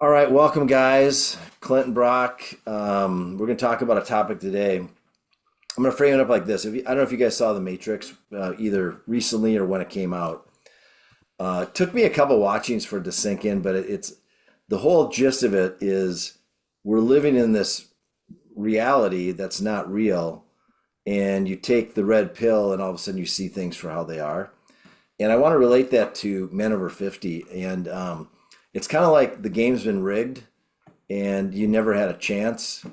All right, welcome guys. Clint and Brock. We're going to talk about a topic today. I'm going to frame it up like this. I don't know if you guys saw The Matrix either recently or when it came out. It took me a couple watchings for it to sink in, but it's the whole gist of it is we're living in this reality that's not real, and you take the red pill, and all of a sudden you see things for how they are. And I want to relate that to men over 50, and it's kind of like the game's been rigged and you never had a chance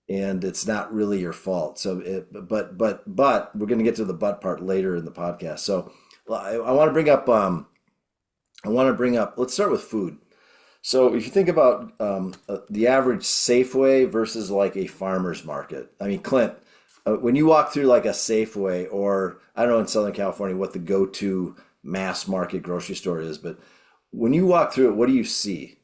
and it's not really your fault. But we're going to get to the but part later in the podcast. So I want to bring up let's start with food. So if you think about the average Safeway versus like a farmer's market, I mean, Clint, when you walk through like a Safeway, or I don't know in Southern California what the go-to mass market grocery store is, but when you walk through it, what do you see?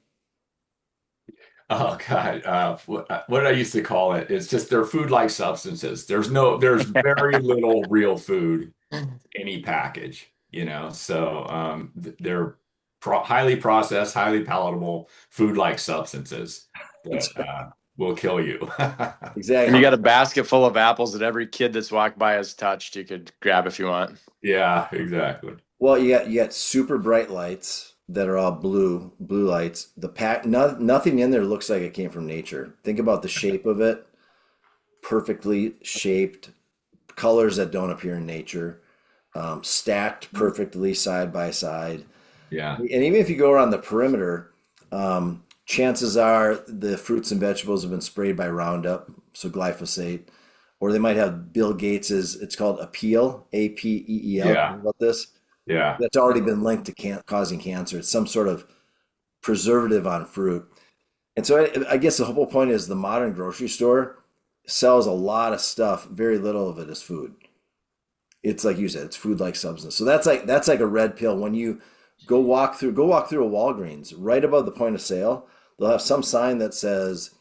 Oh God, what did I used to call it? It's just they're food-like substances. There's very little real food in any package, So they're highly processed, highly palatable food-like substances that will kill you. And you Exactly. got a basket full of apples that every kid that's walked by has touched. You could grab if you want. Yeah, exactly. Well, you got super bright lights that are all blue lights. The pack, nothing in there looks like it came from nature. Think about the shape of it, perfectly shaped, colors that don't appear in nature, stacked perfectly side by side. Yeah, And even if you go around the perimeter, chances are the fruits and vegetables have been sprayed by Roundup, so glyphosate, or they might have Bill Gates's. It's called Apeel, Apeel. You know yeah, about this? yeah. That's already been linked to causing cancer. It's some sort of preservative on fruit. And so I guess the whole point is the modern grocery store sells a lot of stuff. Very little of it is food. It's like you said, it's food like substance. So that's like a red pill. When you go walk through a Walgreens, right above the point of sale, they'll have some sign that says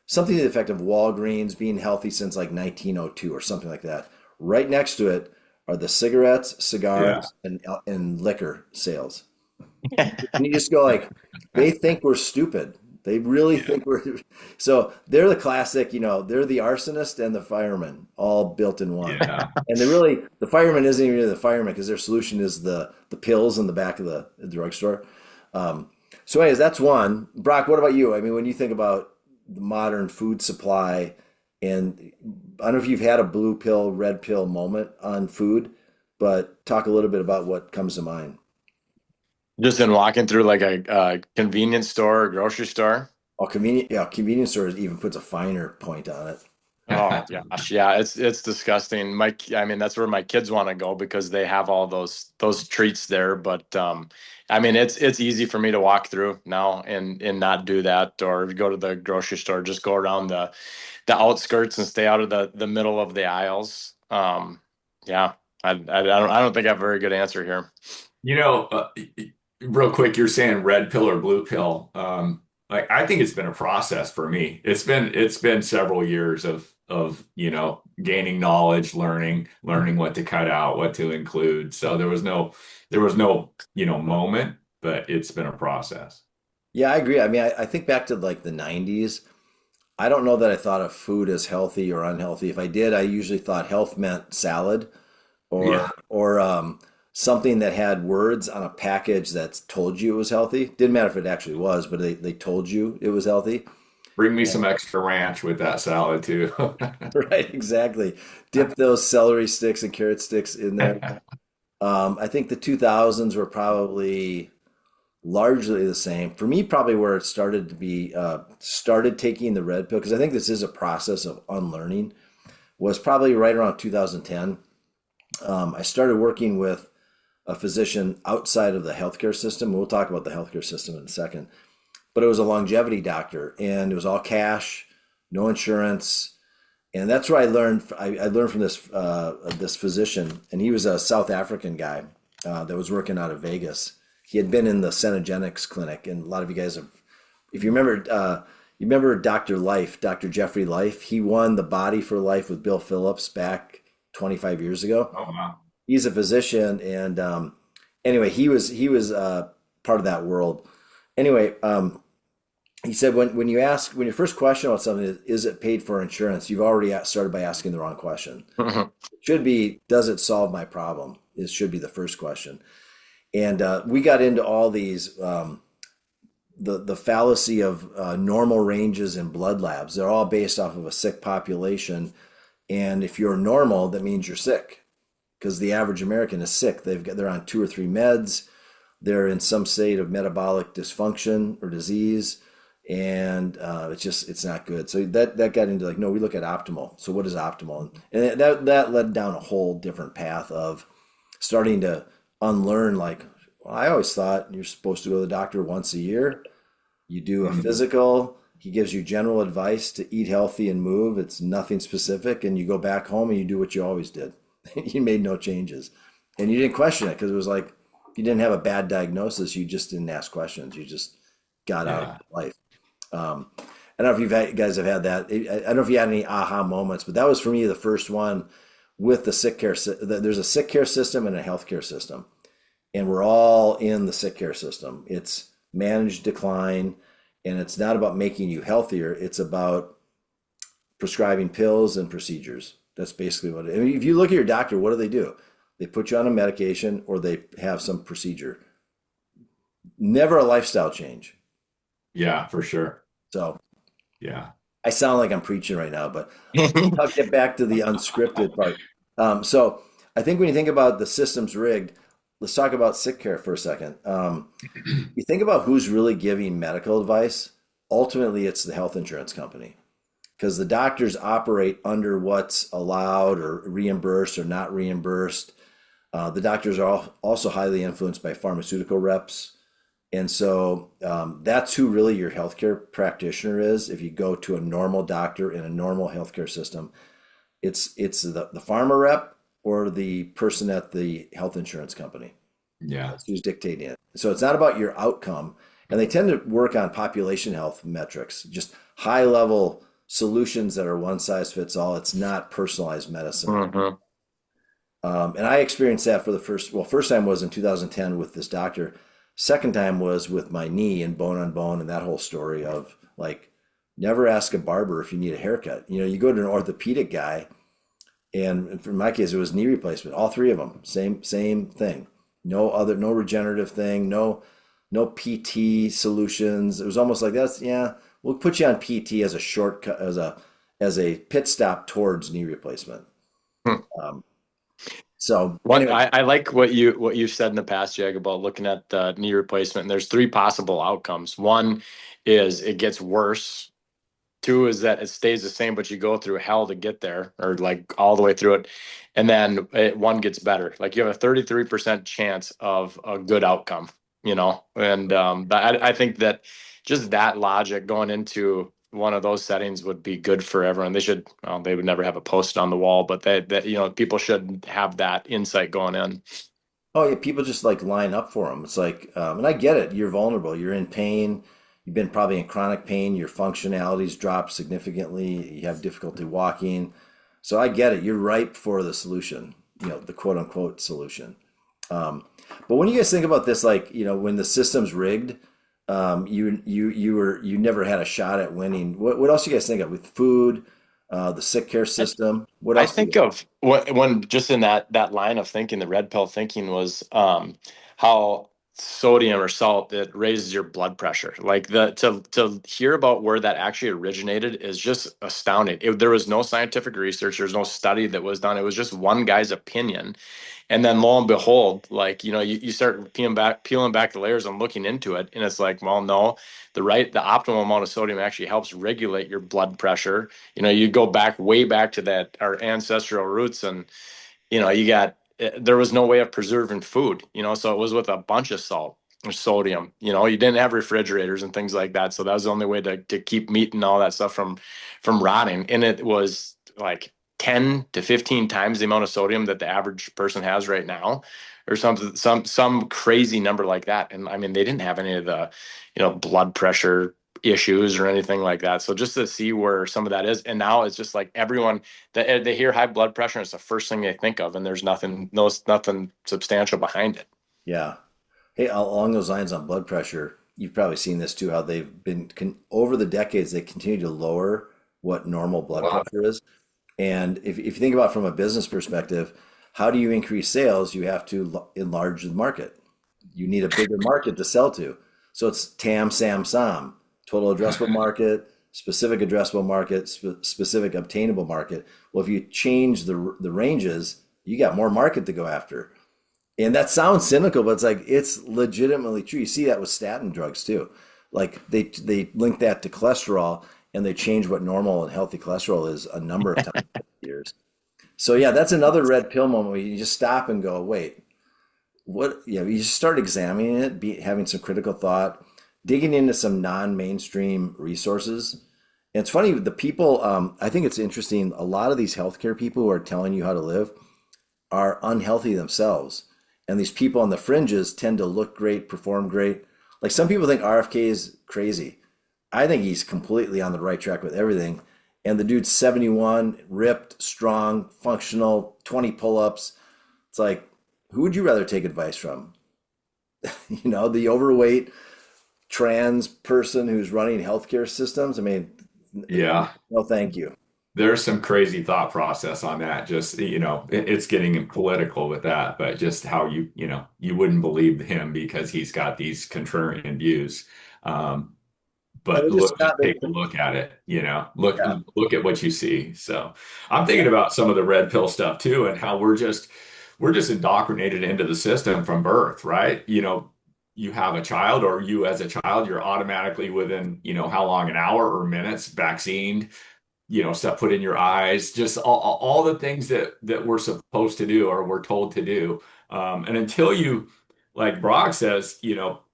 something to the effect of Walgreens being healthy since like 1902 or something like that. Right next to it are the cigarettes, Yeah. cigars, and liquor sales. And you just go like, they think we're stupid. They really Yeah. think we're so they're the classic, they're the arsonist and the fireman all built in one. Yeah. And the fireman isn't even really the fireman because their solution is the pills in the back of the drugstore. So anyways, that's one. Brock, what about you? I mean, when you think about the modern food supply, and I don't know if you've had a blue pill, red pill moment on food, but talk a little bit about what comes to mind. Just in walking through like a convenience store or grocery store. Oh, convenient. Yeah, convenience stores even puts a finer point on it. Oh gosh, yeah, it's disgusting. I mean, that's where my kids want to go because they have all those treats there. But I mean, it's easy for me to walk through now and not do that or go to the grocery store. Just go around the outskirts and stay out of the middle of the aisles. Yeah, I don't think I have a very good answer here. You know, real quick, you're saying red pill or blue pill. Like I think it's been a process for me. It's been several years of gaining knowledge, learning what to cut out, what to include. So there was no moment, but it's been a process. Yeah, I agree. I mean, I think back to like the 90s. I don't know that I thought of food as healthy or unhealthy. If I did, I usually thought health meant salad Yeah. or something that had words on a package that told you it was healthy. Didn't matter if it actually was, but they told you it was healthy. Bring me Yeah. some extra ranch with that salad too. Right, exactly. Dip those celery sticks and carrot sticks in there. I think the 2000s were probably largely the same. For me, probably where it started to be started taking the red pill, because I think this is a process of unlearning, was probably right around 2010. I started working with a physician outside of the healthcare system. We'll talk about the healthcare system in a second, but it was a longevity doctor, and it was all cash, no insurance, and that's where I learned. I learned from this physician, and he was a South African guy that was working out of Vegas. He had been in the Centogenics clinic, and a lot of you guys have, if you remember Dr. Life, Dr. Jeffrey Life. He won the Body for Life with Bill Phillips back 25 years ago. Oh wow. He's a physician, and anyway, he was part of that world. Anyway, he said when your first question about something is it paid for insurance, you've already started by asking the wrong question. Mhm. It should be, does it solve my problem? It should be the first question. And we got into all these the fallacy of normal ranges in blood labs. They're all based off of a sick population, and if you're normal, that means you're sick because the average American is sick. They're on 2 or 3 meds. They're in some state of metabolic dysfunction or disease, and it's not good. So that got into like, no, we look at optimal. So what is optimal? And that led down a whole different path of starting to unlearn. Like, well, I always thought you're supposed to go to the doctor once a year. You do a Mhm. physical. He gives you general advice to eat healthy and move. It's nothing specific, and you go back home and you do what you always did. You made no changes, and you didn't question it because it was like you didn't have a bad diagnosis. You just didn't ask questions. You just got out of Yeah. life. I don't know if you guys have had that. I don't know if you had any aha moments, but that was for me the first one with the sick care. There's a sick care system and a healthcare system, and we're all in the sick care system. It's managed decline, and it's not about making you healthier. It's about prescribing pills and procedures. That's basically what it is. I mean, if you look at your doctor, what do? They put you on a medication or they have some procedure. Never a lifestyle change. Yeah, for sure. So Yeah. I sound like I'm preaching right now, but I'll get back to the unscripted part. So I think when you think about the systems rigged, let's talk about sick care for a second. You think about who's really giving medical advice. Ultimately, it's the health insurance company because the doctors operate under what's allowed or reimbursed or not reimbursed. The doctors are also highly influenced by pharmaceutical reps. And so that's who really your healthcare practitioner is. If you go to a normal doctor in a normal healthcare system, it's the pharma rep or the person at the health insurance company. Yeah. That's who's dictating it. So it's not about your outcome. And they tend to work on population health metrics, just high level solutions that are one size fits all. It's not personalized medicine. Mhm. And I experienced that for first time was in 2010 with this doctor. Second time was with my knee and bone on bone and that whole story of like, never ask a barber if you need a haircut. You go to an orthopedic guy, and for my case, it was knee replacement. All three of them, same thing. No regenerative thing, no PT solutions. It was almost like yeah, we'll put you on PT as a shortcut, as a pit stop towards knee replacement. Um, so What anyway, I like what you said in the past, Jag, about looking at knee replacement. And there's three possible outcomes. One is it gets worse. Two is that it stays the same, but you go through hell to get there, or like all the way through it. And then one gets better. Like you have a 33% chance of a good outcome, you know? And I think that just that logic going into one of those settings would be good for everyone. Well, they would never have a post on the wall, but people should have that insight going in. oh yeah, people just like line up for them. It's like, and I get it. You're vulnerable. You're in pain. You've been probably in chronic pain. Your functionality's dropped significantly. You have difficulty walking. So I get it. You're ripe for the solution. The quote unquote solution. Um, but when you guys think about this, like, when the system's rigged, you never had a shot at winning. What else do you guys think of with food, the sick care system? What I else do you think guys? of when just in that line of thinking, the red pill thinking was how sodium or salt, it raises your blood pressure. Like to hear about where that actually originated is just astounding. There was no scientific research, there's no study that was done. It was just one guy's opinion. And then lo and behold, like, you start peeling back the layers and looking into it. And it's like, well, no, the optimal amount of sodium actually helps regulate your blood pressure. You go way back to that, our ancestral roots, and, there was no way of preserving food, so it was with a bunch of salt or sodium. You didn't have refrigerators and things like that. So that was the only way to keep meat and all that stuff from rotting. And it was like 10 to 15 times the amount of sodium that the average person has right now, or some crazy number like that. And I mean, they didn't have any of the, blood pressure issues or anything like that. So just to see where some of that is, and now it's just like everyone that they hear high blood pressure, and it's the first thing they think of, and there's nothing substantial behind it. Yeah. Hey, along those lines on blood pressure, you've probably seen this too, how they've been over the decades, they continue to lower what normal blood pressure is. And if you think about it from a business perspective, how do you increase sales? You have to enlarge the market. You need a bigger market to sell to. So it's TAM, SAM, SOM, total addressable market, specific addressable market, specific obtainable market. Well, if you change the ranges, you got more market to go after. And that sounds cynical, but it's like it's legitimately true. You see that with statin drugs too. Like they link that to cholesterol and they change what normal and healthy cholesterol is a number of times over the years. So yeah, that's another red pill moment where you just stop and go, wait, what? Yeah, you just start examining it, having some critical thought, digging into some non-mainstream resources. And it's funny, the people, I think it's interesting, a lot of these healthcare people who are telling you how to live are unhealthy themselves. And these people on the fringes tend to look great, perform great. Like some people think RFK is crazy. I think he's completely on the right track with everything. And the dude's 71, ripped, strong, functional, 20 pull-ups. It's like, who would you rather take advice from? The overweight trans person who's running healthcare systems? I mean, Yeah. no, thank you. There's some crazy thought process on that. Just, it's getting political with that, but just how you wouldn't believe him because he's got these contrarian views. Um, And but they're just look, just not, take a look at it, look, yeah. look at what you see. So I'm thinking about some of the red pill stuff too, and how we're just indoctrinated into the system from birth, right? You have a child, or you as a child, you're automatically within, how long, an hour or minutes vaccinated, stuff put in your eyes, just all the things that we're supposed to do or we're told to do. And until you, like Brock says,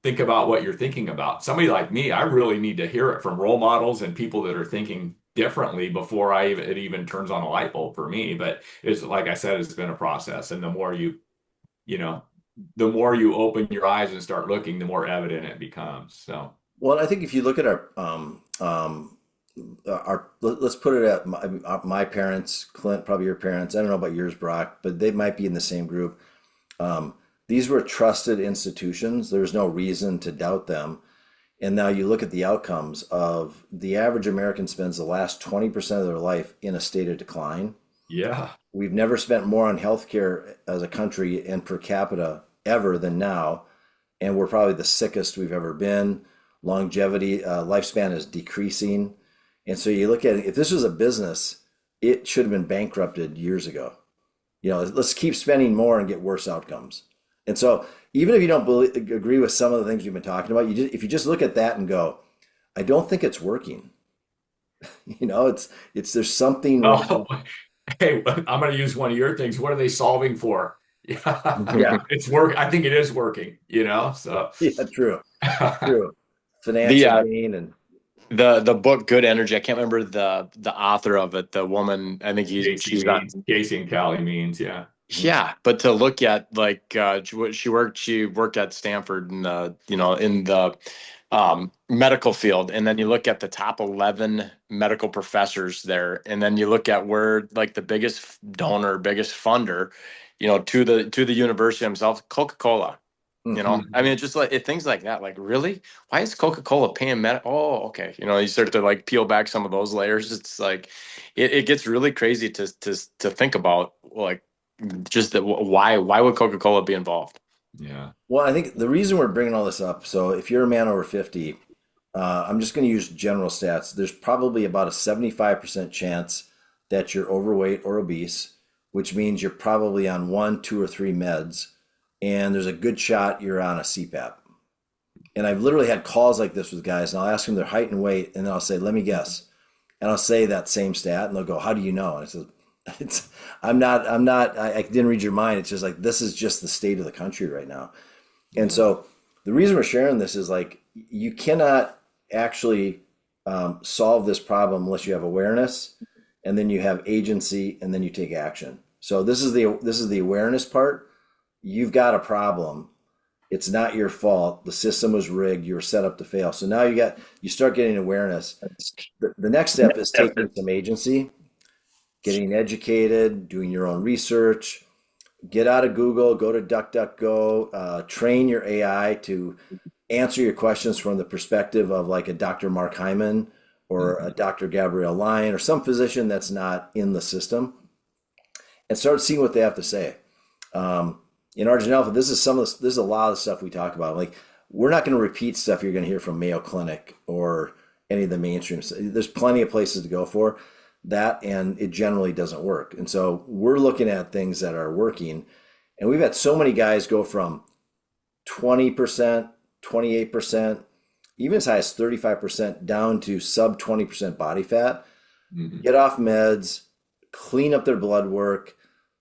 think about what you're thinking about. Somebody like me, I really need to hear it from role models and people that are thinking differently before it even turns on a light bulb for me. But it's like I said, it's been a process. And you know, the more you open your eyes and start looking, the more evident it becomes. So Well, I think if you look at let's put it at my parents, Clint, probably your parents. I don't know about yours, Brock, but they might be in the same group. Um, these were trusted institutions. There's no reason to doubt them. And now you look at the outcomes of the average American spends the last 20% of their life in a state of decline. yeah, We've never spent more on healthcare as a country and per capita ever than now. And we're probably the sickest we've ever been. Longevity, lifespan is decreasing. And so you look at it, if this was a business, it should have been bankrupted years ago. Let's keep spending more and get worse outcomes. And so even if you don't agree with some of the things we've been talking about, if you just look at that and go, I don't think it's working. It's there's something oh, wrong. hey, I'm going to use one of your things. What are they solving for? Yeah, Yeah, it's work. I think it is working. So yeah, true, true. The Financial gain and the book Good Energy. I can't remember the author of it. The woman, I think she's on. Casey and Callie means, yeah. Yeah, but to look at like she worked at Stanford in the medical field, and then you look at the top 11 medical professors there, and then you look at where like the biggest donor, biggest funder, to the university themselves, Coca-Cola. Mhm. I mean, it's just like things like that. Like, really, why is Coca-Cola paying Oh, okay. You start to like peel back some of those layers. It's like it gets really crazy to think about, like, just that. Why would Coca-Cola be involved? Yeah. Well, I think the reason we're bringing all this up, so if you're a man over 50, I'm just going to use general stats. There's probably about a 75% chance that you're overweight or obese, which means you're probably on one, two, or three meds, and there's a good shot you're on a CPAP. And I've literally had calls like this with guys, and I'll ask them their height and weight, and then I'll say, "Let me guess," and I'll say that same stat, and they'll go, "How do you know?" And I said, I didn't read your mind. It's just like this is just the state of the country right now." And Yeah. so the reason we're sharing this is like you cannot actually solve this problem unless you have awareness, and then you have agency, and then you take action. So this is the awareness part. You've got a problem. It's not your fault. The system was rigged. You were set up to fail. So now you start getting awareness. The next step is taking some agency, getting educated, doing your own research. Get out of Google, go to DuckDuckGo, train your AI to answer your questions from the perspective of like a Dr. Mark Hyman or a Mhm. Dr. Gabrielle Lyon or some physician that's not in the system, and start seeing what they have to say. In Argent Alpha, this is a lot of the stuff we talk about. Like, we're not going to repeat stuff you're going to hear from Mayo Clinic or any of the mainstream. There's plenty of places to go for that, and it generally doesn't work. And so we're looking at things that are working, and we've had so many guys go from 20%, 28%, even as high as 35% down to sub 20% body fat, Mhm. get off meds, clean up their blood work,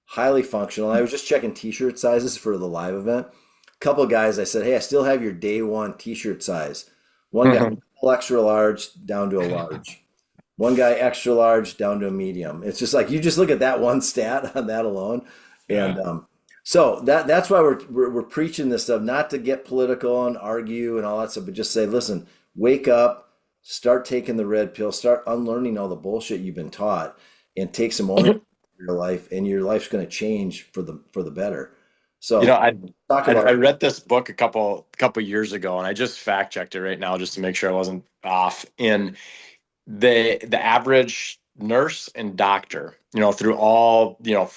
highly functional. I was just checking t-shirt sizes for the live event. A couple of guys, I said, hey, I still have your day one t-shirt size. One guy, extra large down to a large. One guy, extra large down to a medium. It's just like, you just look at that one stat on that alone. And Yeah. so that's why we're preaching this stuff, not to get political and argue and all that stuff, but just say, listen, wake up, start taking the red pill, start unlearning all the bullshit you've been taught, and take some ownership of your life, and your life's going to change for the better. You know, So talk I about. read this book a couple years ago, and I just fact checked it right now just to make sure I wasn't off. In the average nurse and doctor, through all the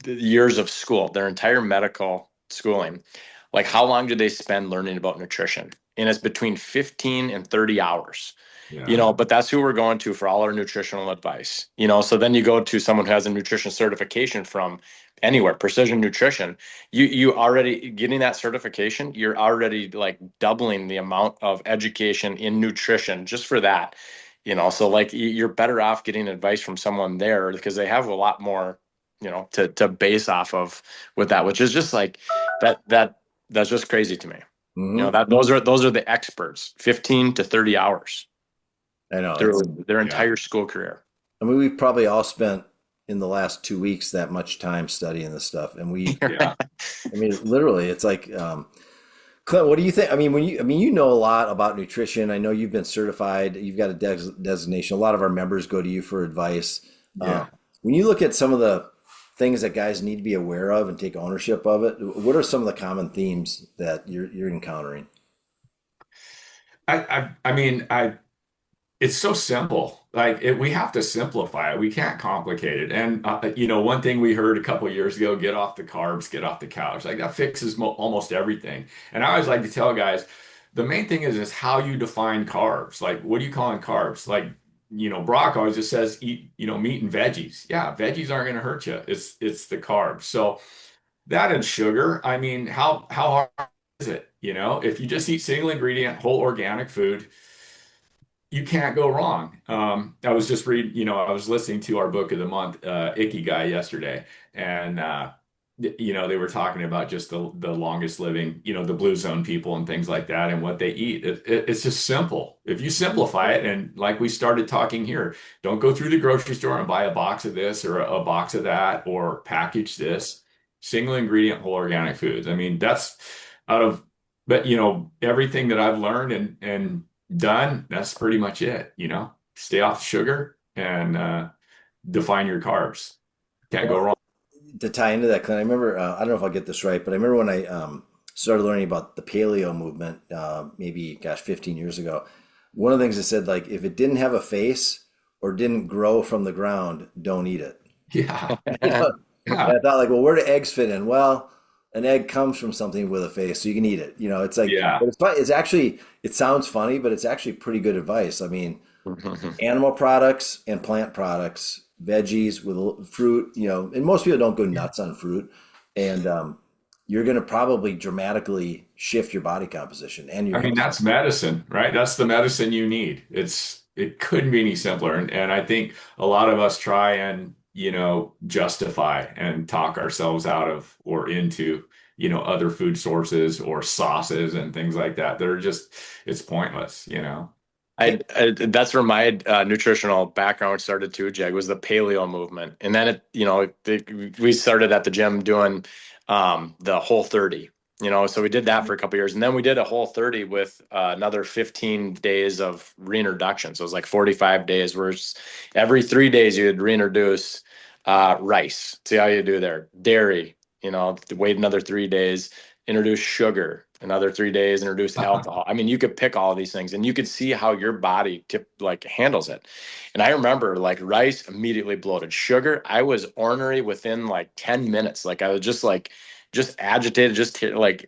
years of school, their entire medical schooling, like how long do they spend learning about nutrition? And it's between 15 and 30 hours. Yeah. But that's who we're going to for all our nutritional advice. So then you go to someone who has a nutrition certification from anywhere, Precision Nutrition. You already getting that certification, you're already like doubling the amount of education in nutrition just for that. So like you're better off getting advice from someone there because they have a lot more, to base off of with that, which is just like that's just crazy to me. Mhm. That those are the experts, 15 to 30 hours I know it's. through their Yeah. entire school career. I mean, we've probably all spent in the last 2 weeks that much time studying this stuff, and Yeah. I mean, literally, it's like, Clint, what do you think? I mean, you know a lot about nutrition. I know you've been certified. You've got a designation. A lot of our members go to you for advice. Yeah. When you look at some of the things that guys need to be aware of and take ownership of it, what are some of the common themes that you're encountering? I mean, it's so simple. Like we have to simplify it. We can't complicate it. And one thing we heard a couple of years ago, get off the carbs, get off the couch. Like that fixes mo almost everything. And I always like to tell guys, the main thing is how you define carbs. Like, what are you calling carbs? Like, Brock always just says eat, meat and veggies. Yeah, veggies aren't going to hurt you. It's the carbs. So that and sugar. I mean, how hard is it? If you just eat single ingredient, whole organic food, you can't go wrong. I was just I was listening to our book of the month, Ikigai yesterday, and they were talking about just the longest living, the blue zone people and things like that, and what they eat. It's just simple. If you simplify it, and like we started talking here, don't go through the grocery store and buy a box of this or a box of that or package this. Single ingredient, whole organic foods. I mean, that's out of, but everything that I've learned and done, that's pretty much it, Stay off sugar and define your carbs. Can't go Well, wrong. to tie into that, Clint, I remember, I don't know if I'll get this right, but I remember when I started learning about the paleo movement, maybe, gosh, 15 years ago. One of the things it said, like, if it didn't have a face or didn't grow from the ground, don't eat it. Yeah. You know? And Yeah. I thought, like, well, where do eggs fit in? Well, an egg comes from something with a face, so you can eat it. It's like, Yeah. but it's fun. It's actually, it sounds funny, but it's actually pretty good advice. I mean, animal products and plant products, veggies with fruit, and most people don't go nuts on fruit, and you're going to probably dramatically shift your body composition and your I mean, health. that's medicine, right? That's the medicine you need. It couldn't be any simpler. And I think a lot of us try and, justify and talk ourselves out of or into, other food sources or sauces and things like that. They're just, it's pointless. That's where my nutritional background started too, Jag, was the paleo movement. And then we started at the gym doing the Whole 30, so we did that for a couple years. And then we did a Whole 30 with another 15 days of reintroduction. So it was like 45 days where every 3 days you'd reintroduce rice. See how you do there. Dairy, wait another 3 days, introduce sugar, Another 3 days, introduce alcohol. I mean, you could pick all of these things and you could see how your body handles it. And I remember like rice immediately bloated. Sugar, I was ornery within like 10 minutes. Like I was just agitated,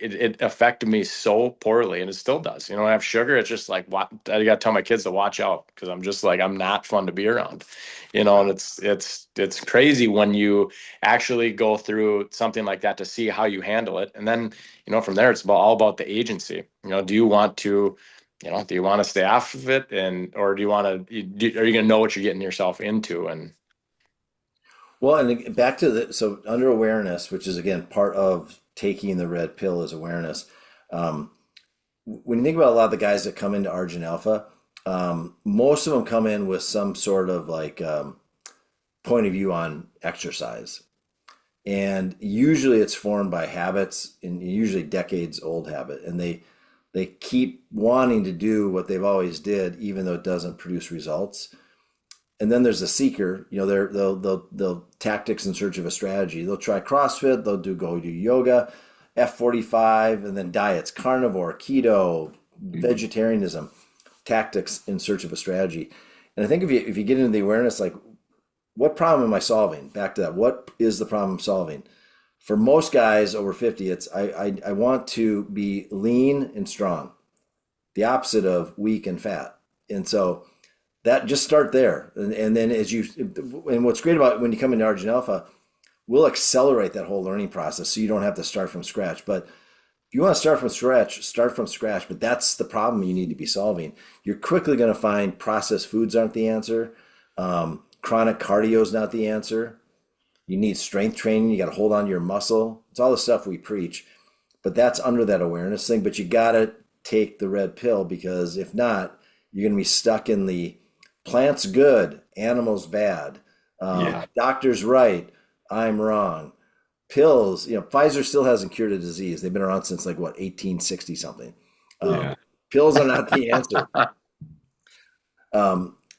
it affected me so poorly, and it still does. When I have sugar, it's just like what I gotta tell my kids to watch out because I'm just like I'm not fun to be around. And it's crazy when you actually go through something like that to see how you handle it. And then, from there, it's all about the agency. Do you want to, do you want to stay off of it, or do you want to, are you going to know what you're getting yourself into? And Well, and back to so under awareness, which is again part of taking the red pill is awareness. Um, when you think about a lot of the guys that come into Argent Alpha, most of them come in with some sort of point of view on exercise. And usually it's formed by habits, and usually decades old habit. And they keep wanting to do what they've always did, even though it doesn't produce results. And then there's a seeker, they'll tactics in search of a strategy. They'll try CrossFit, they'll go do yoga, F45, and then diets, carnivore, keto, vegetarianism, tactics in search of a strategy. And I think if you get into the awareness, like, what problem am I solving? Back to that. What is the problem I'm solving? For most guys over 50, it's I want to be lean and strong, the opposite of weak and fat. And so that just start there. And then and what's great about when you come into Argent Alpha, we'll accelerate that whole learning process so you don't have to start from scratch. But if you want to start from scratch, but that's the problem you need to be solving. You're quickly going to find processed foods aren't the answer. Chronic cardio is not the answer. You need strength training. You got to hold on to your muscle. It's all the stuff we preach, but that's under that awareness thing. But you got to take the red pill, because if not, you're going to be stuck in the plant's good, animals bad. Doctor's right, I'm wrong. Pills, Pfizer still hasn't cured a disease. They've been around since 1860 something. Pills are not the answer.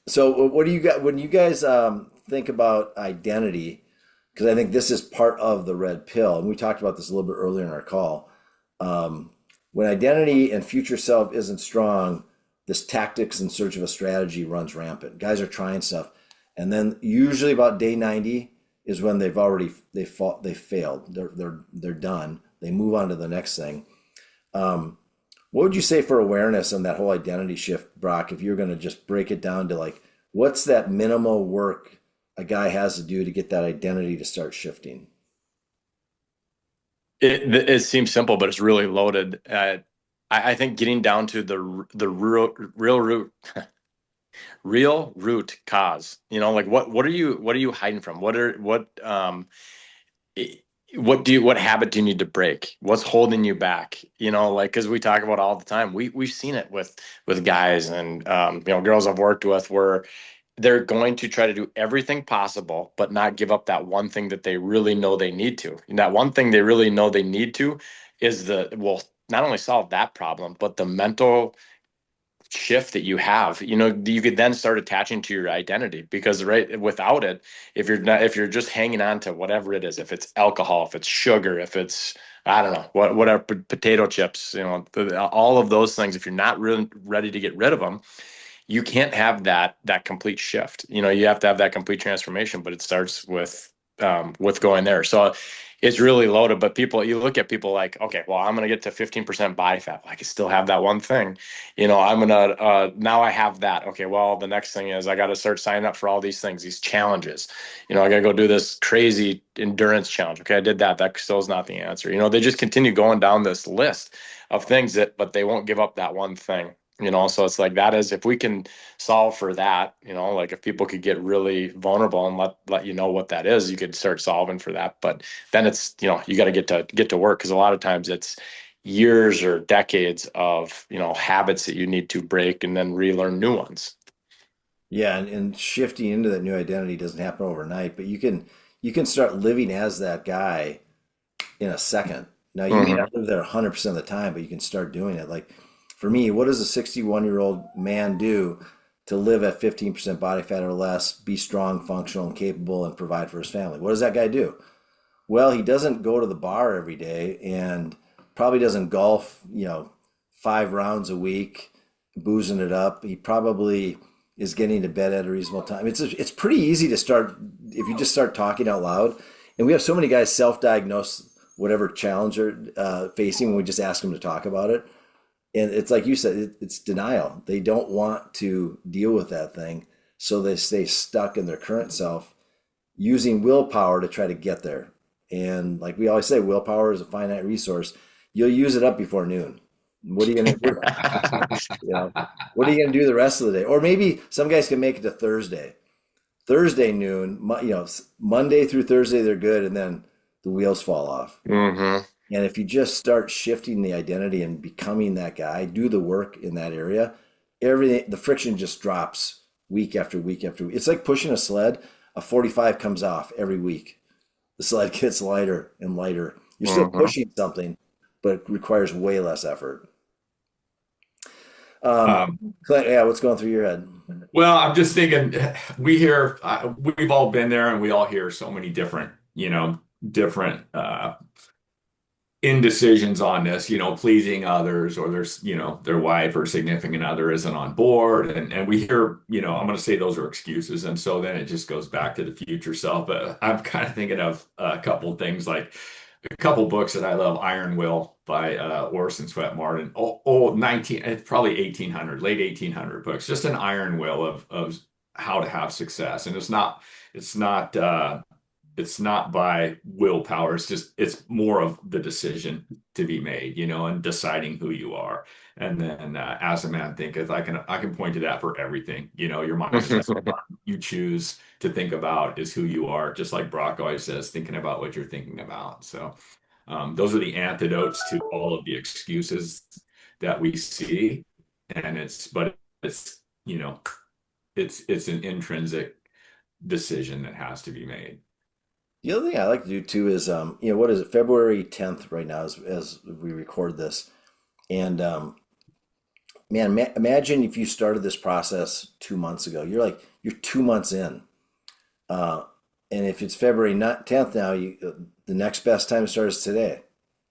So what do you got when you guys think about identity? Because I think this is part of the red pill, and we talked about this a little bit earlier in our call. When identity and future self isn't strong, this tactics in search of a strategy runs rampant. Guys are trying stuff, and then usually about day 90 is when they failed. They're done. They move on to the next thing. What would you say for awareness on that whole identity shift, Brock, if you're going to just break it down to what's that minimal work a guy has to do to get that identity to start shifting? it seems simple, but it's really loaded. I think getting down to the real root, real root cause. What are you hiding from? What habit do you need to break? What's holding you back? Because we talk about all the time. We've seen it with guys and girls I've worked with, where they're going to try to do everything possible, but not give up that one thing that they really know they need to. And that one thing they really know they need to will not only solve that problem, but the mental shift that you have. You could then start attaching to your identity, because without it, if you're just hanging on to whatever it is, if it's alcohol, if it's sugar, if it's, I don't know, whatever, potato chips, all of those things, if you're not really ready to get rid of them, you can't have that complete shift. You have to have that complete transformation, but it starts with going there. So it's really loaded. But you look at people like, okay, well, I'm going to get to 15% body fat. Well, I can still have that one thing. I'm going to, now I have that. Okay, well, the next thing is I got to start signing up for all these things, these challenges. I got to go do this crazy endurance challenge. Okay, I did that. That still is not the answer. They just continue going down this list of things but they won't give up that one thing. So it's like, that is, if we can solve for that, if people could get really vulnerable and let you know what that is, you could start solving for that. But then it's, you got to get to work, because a lot of times it's years or decades of, habits that you need to break and then relearn new ones. Yeah, and shifting into that new identity doesn't happen overnight, but you can start living as that guy in a second. Now, you may not live there 100% of the time, but you can start doing it. Like, for me, what does a 61-year-old man do to live at 15% body fat or less, be strong, functional, and capable, and provide for his family? What does that guy do? Well, he doesn't go to the bar every day and probably doesn't golf, 5 rounds a week, boozing it up. He probably is getting to bed at a reasonable time. It's pretty easy to start if you just start talking out loud. And we have so many guys self-diagnose whatever challenge they're facing when we just ask them to talk about it. And it's like you said, it's denial. They don't want to deal with that thing, so they stay stuck in their current self, using willpower to try to get there. And like we always say, willpower is a finite resource. You'll use it up before noon. What are you gonna do? What are you gonna do the rest of the day? Or maybe some guys can make it to Thursday. Thursday noon, Monday through Thursday they're good, and then the wheels fall off. Mm-hmm. And if you just start shifting the identity and becoming that guy, do the work in that area, everything, the friction just drops week after week after week. It's like pushing a sled. A 45 comes off every week. The sled gets lighter and lighter. You're still pushing something, but it requires way less effort. Clint, yeah, what's going through your head? Well, I'm just thinking we've all been there and we all hear so many different, different indecisions on this, pleasing others, or there's, their wife or significant other isn't on board. And we hear, I'm going to say those are excuses. And so then it just goes back to the future self. But I'm kind of thinking of a couple of things, like a couple books that I love, Iron Will by Orson Swett Martin. It's probably 1800, late 1800 books, just an iron will of how to have success. And it's not by willpower. It's more of the decision to be made, and deciding who you are. And then as a man thinketh, I can point to that for everything. Your mind is you choose to think about is who you are. Just like Brock always says, thinking about what you're thinking about. So those are the antidotes to all of the excuses that we see. And it's it's an intrinsic decision that has to be made. The other thing I like to do too is, what is it, February 10th right now as we record this. And man, imagine if you started this process 2 months ago. You're 2 months in. And if it's February 10th now, the next best time to start is today.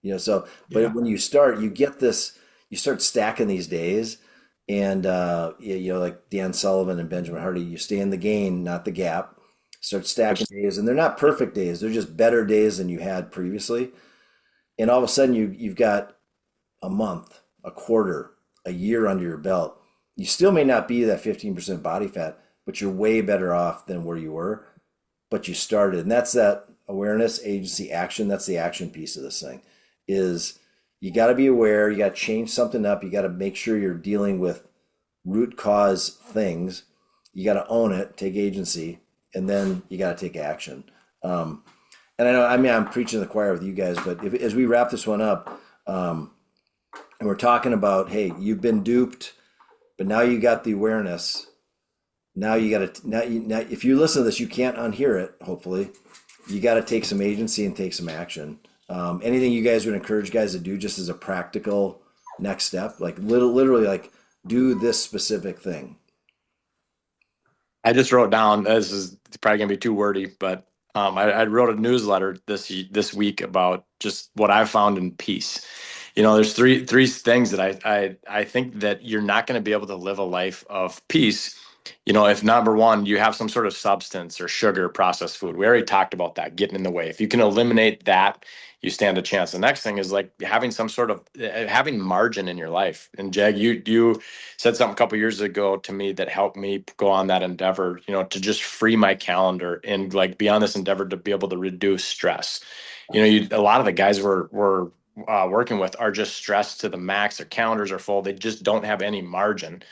But when you start, you start stacking these days. And, like Dan Sullivan and Benjamin Hardy, you stay in the gain, not the gap. Start stacking days, and they're not perfect days. They're just better days than you had previously. And all of a sudden, you've got a month, a quarter, a year under your belt. You still may not be that 15% body fat, but you're way better off than where you were. But you started, and that's that awareness, agency, action. That's the action piece of this thing. Is you got to be aware. You got to change something up. You got to make sure you're dealing with root cause things. You got to own it, take agency. And then you got to take action. And I'm preaching to the choir with you guys, but as we wrap this one up, and we're talking about, hey, you've been duped, but now you got the awareness. Now you got to, now if you listen to this, you can't unhear it. Hopefully, you got to take some agency and take some action. Anything you guys would encourage guys to do just as a practical next step, like literally, like do this specific thing. I just wrote down, this is probably gonna be too wordy, but I wrote a newsletter this week about just what I've found in peace. There's three things that I think that you're not going to be able to live a life of peace, if number one, you have some sort of substance or sugar, processed food. We already talked about that getting in the way. If you can eliminate that, you stand a chance. The next thing is like having some sort of having margin in your life. And Jag, you said something a couple of years ago to me that helped me go on that endeavor, to just free my calendar and like be on this endeavor to be able to reduce stress. A lot of the guys we're working with are just stressed to the max. Their calendars are full. They just don't have any margin.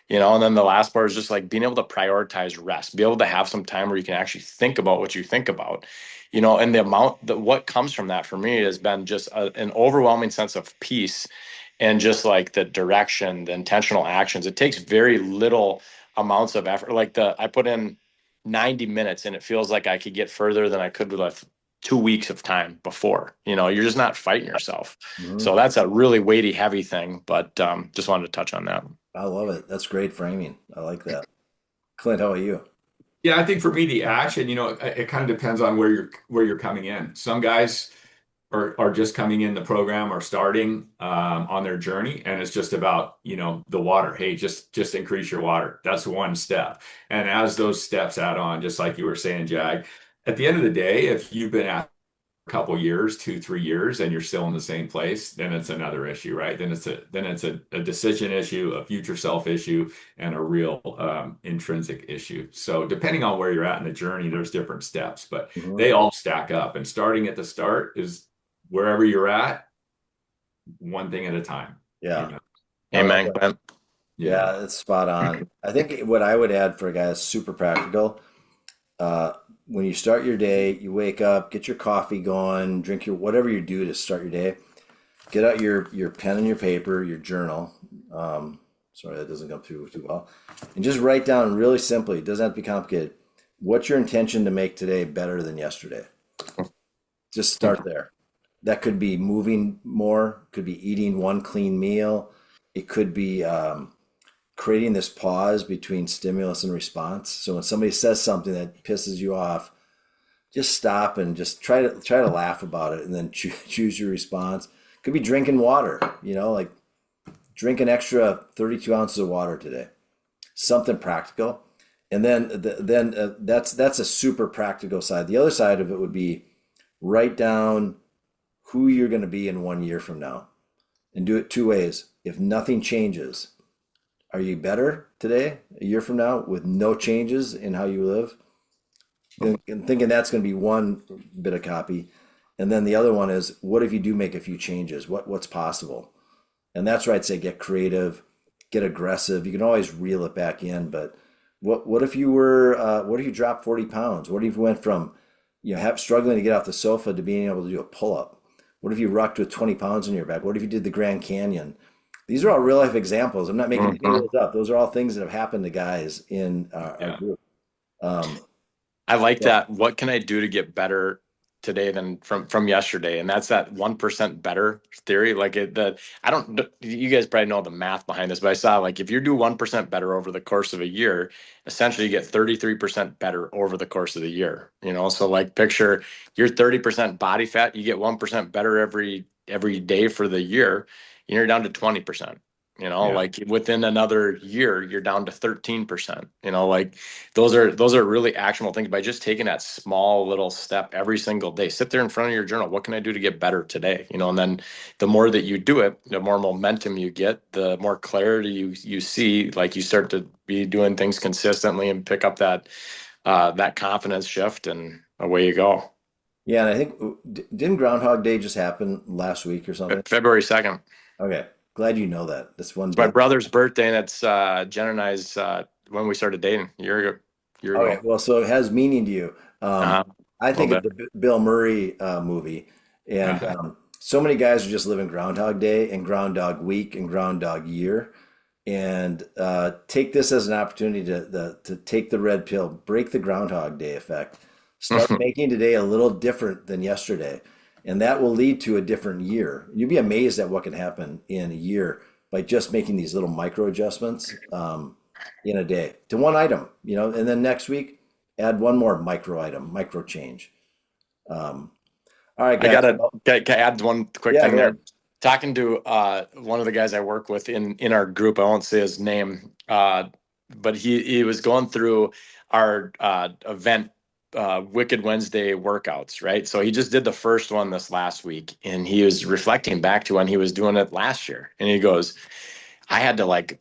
And then the last part is just like being able to prioritize rest, be able to have some time where you can actually think about what you think about, and the amount that what comes from that for me has been just an overwhelming sense of peace and just like the direction, the intentional actions. It takes very little amounts of effort. Like I put in 90 minutes and it feels like I could get further than I could with 2 weeks of time before. You're just not fighting yourself. Mm-hmm. So that's a really weighty, heavy thing, but just wanted to touch on that. I love it. That's great framing. I like that. Clint, how about you? Yeah, I think for me, the action, it kind of depends on where you're coming in. Some guys, are just coming in the program or starting on their journey, and it's just about, the water. Hey, just increase your water. That's one step. And as those steps add on, just like you were saying, Jag, at the end of the day, if you've been at a couple years, 2, 3 years, and you're still in the same place, then it's another issue, right? Then it's a decision issue, a future self issue, and a real intrinsic issue. So depending on where you're at in the journey, there's different steps, but Mhm. they all stack up. And starting at the start is wherever you're at, one thing at a time. Yeah. You know? I love Amen, that. Clint. Yeah, Yeah. it's spot on. I think what I would add for a guy that's super practical, uh, when you start your day, you wake up, get your coffee going, drink your whatever you do to start your day. Get out your pen and your paper, your journal. Sorry, that doesn't come through too well. And just write down really simply. It doesn't have to be complicated. What's your intention to make today better than yesterday? Just start there. That could be moving more, could be eating one clean meal. It could be creating this pause between stimulus and response. So when somebody says something that pisses you off, just stop and just try to laugh about it, and then choose your response. Could be drinking water, like drink an extra 32 ounces of water today. Something practical, and then that's a super practical side. The other side of it would be write down who you're going to be in 1 year from now, and do it two ways. If nothing changes, are you better today, a year from now, with no changes in how you live? And thinking that's going to be one bit of copy. And then the other one is, what if you do make a few changes? What's possible? And that's where I'd say get creative, get aggressive. You can always reel it back in, but what if you were what if you dropped 40 pounds? What if you went from struggling to get off the sofa to being able to do a pull-up? What if you rucked with 20 pounds in your back? What if you did the Grand Canyon? These are all real life examples. I'm not making any of Mhm. those up. Those are all things that have happened to guys in our Yeah. group. Um, I like so that. What can I do to get better today than from yesterday? And that's that 1% better theory. Like I don't, you guys probably know the math behind this, but I saw like if you do 1% better over the course of a year, essentially you get 33% better over the course of the year. So like picture you're 30% body fat, you get 1% better every day for the year, you're down to 20%. Yeah. Like within another year, you're down to 13%. Like those are really actionable things by just taking that small little step every single day. Sit there in front of your journal. What can I do to get better today? And then the more that you do it, the more momentum you get, the more clarity you see. Like you start to be doing things consistently and pick up that confidence shift, and away you go. yeah, and I think didn't Groundhog Day just happen last week or something? February 2nd. Okay, glad you know that. That's one It's my day. brother's birthday, and it's Jen and I's when we started dating a year ago. Year Okay, ago. well, so it has meaning to you. Uh-huh. I A little think of bit. the Bill Murray movie, and so many guys are just living Groundhog Day and Groundhog Week and Groundhog Year, and take this as an opportunity to take the red pill, break the Groundhog Day effect, start making today a little different than yesterday, and that will lead to a different year. You'll be amazed at what can happen in a year by just making these little micro adjustments in a day to one item, and then next week add one more micro item, micro change. Um, all right, I guys. gotta Well, can I add one quick yeah, thing go there. ahead. Talking to one of the guys I work with in our group, I won't say his name, but he was going through our event Wicked Wednesday workouts, right? So he just did the first one this last week, and he was reflecting back to when he was doing it last year, and he goes, I had to like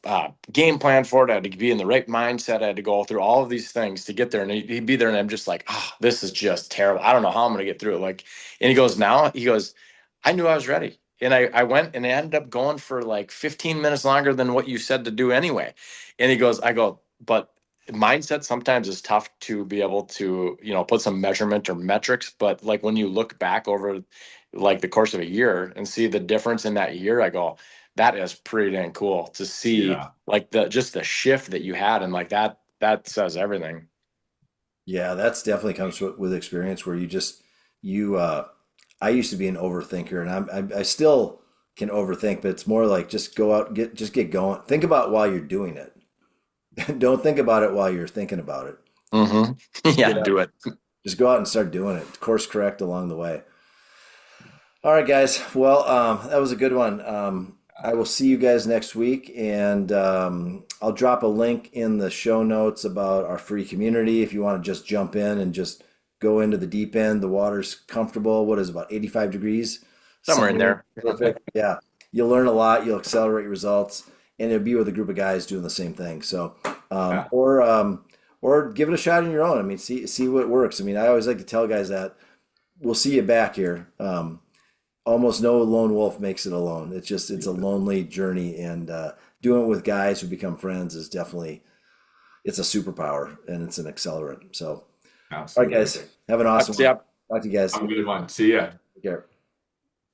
game plan for it. I had to be in the right mindset. I had to go through all of these things to get there. And he'd be there, and I'm just like, oh, this is just terrible. I don't know how I'm going to get through it. Like, and he goes, I knew I was ready. And I went and I ended up going for like 15 minutes longer than what you said to do anyway. And he goes, I go, but mindset sometimes is tough to be able to, put some measurement or metrics. But like when you look back over like the course of a year and see the difference in that year, I go, that is pretty dang cool to see Yeah. like the shift that you had, and like that says everything. Yeah, that's definitely comes with experience where you. I used to be an overthinker, and I still can overthink, but it's more like just go out, get going. Think about while you're doing it. Don't think about it while you're thinking about it. Mm-hmm. Just Yeah, get out, do it. just go out and start doing it. Course correct along the way. All right, guys. Well, that was a good one. I will see you guys next week, and I'll drop a link in the show notes about our free community if you want to just jump in and just go into the deep end. The water's comfortable. What is it, about 85 degrees? Somewhere in Sunny, there. perfect. Yeah, you'll learn a lot. You'll accelerate your results, and it'll be with a group of guys doing the same thing. So, Yeah. or give it a shot on your own. I mean, see what works. I mean, I always like to tell guys that we'll see you back here. Almost no lone wolf makes it alone. It's a lonely journey, and doing it with guys who become friends is definitely it's a superpower and it's an accelerant. So, all right, Absolutely. guys, have an awesome one. Yep. Talk to you guys. Have a good one. See ya. Take care.